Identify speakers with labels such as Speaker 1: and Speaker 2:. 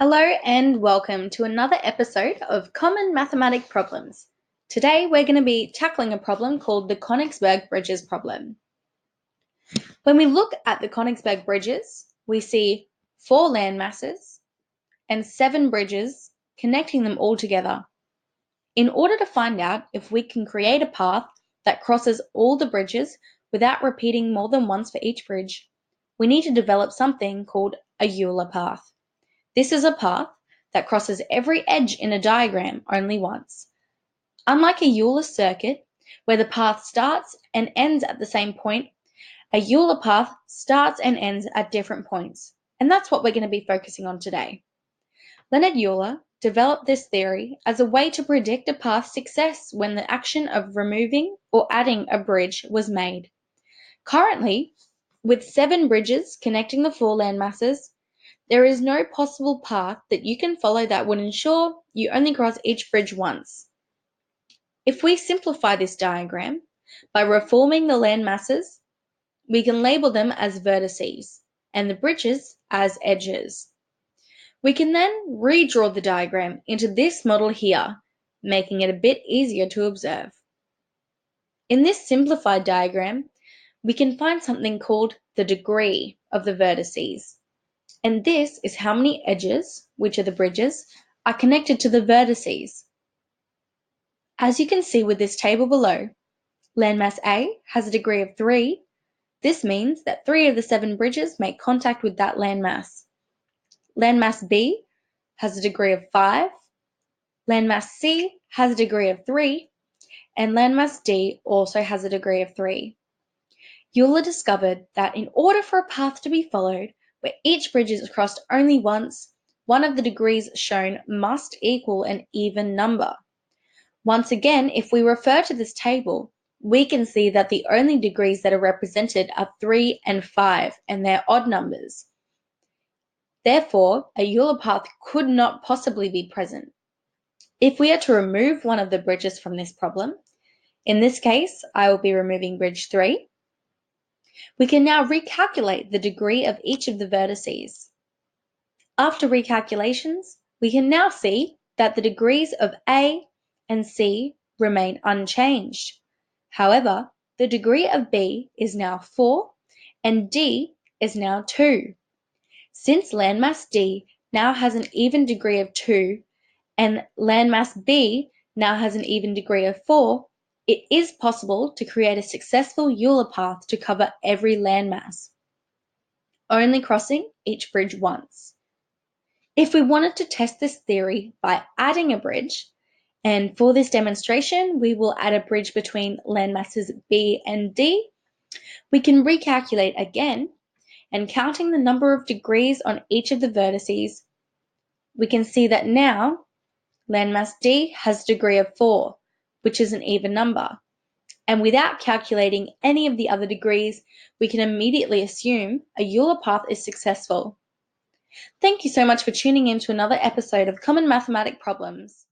Speaker 1: Hello and welcome to another episode of Common Mathematic Problems. Today we're going to be tackling a problem called the Konigsberg Bridges problem. When we look at the Konigsberg bridges, we see 4 land masses and 7 bridges connecting them all together. In order to find out if we can create a path that crosses all the bridges without repeating more than once for each bridge, we need to develop something called a Euler path. This is a path that crosses every edge in a diagram only once. Unlike a Euler circuit, where the path starts and ends at the same point, a Euler path starts and ends at different points, and that's what we're going to be focusing on today. Leonhard Euler developed this theory as a way to predict a path's success when the action of removing or adding a bridge was made. Currently, with 7 bridges connecting the 4 landmasses, there is no possible path that you can follow that would ensure you only cross each bridge once. If we simplify this diagram by reforming the land masses, we can label them as vertices and the bridges as edges. We can then redraw the diagram into this model here, making it a bit easier to observe. In this simplified diagram, we can find something called the degree of the vertices. And this is how many edges, which are the bridges, are connected to the vertices. As you can see with this table below, landmass A has a degree of 3. This means that 3 of the 7 bridges make contact with that landmass. Landmass B has a degree of 5. Landmass C has a degree of 3. And landmass D also has a degree of 3. Euler discovered that in order for a path to be followed, where each bridge is crossed only once, one of the degrees shown must equal an even number. Once again, if we refer to this table, we can see that the only degrees that are represented are 3 and 5, and they're odd numbers. Therefore, a Euler path could not possibly be present. If we are to remove one of the bridges from this problem, in this case, I will be removing bridge 3, we can now recalculate the degree of each of the vertices. After recalculations, we can now see that the degrees of A and C remain unchanged. However, the degree of B is now 4 and D is now 2. Since landmass D now has an even degree of 2 and landmass B now has an even degree of 4, it is possible to create a successful Euler path to cover every landmass, only crossing each bridge once. If we wanted to test this theory by adding a bridge, and for this demonstration we will add a bridge between landmasses B and D, we can recalculate again, and counting the number of degrees on each of the vertices, we can see that now landmass D has a degree of 4, which is an even number. And without calculating any of the other degrees, we can immediately assume a Euler path is successful. Thank you so much for tuning in to another episode of Common Mathematic Problems.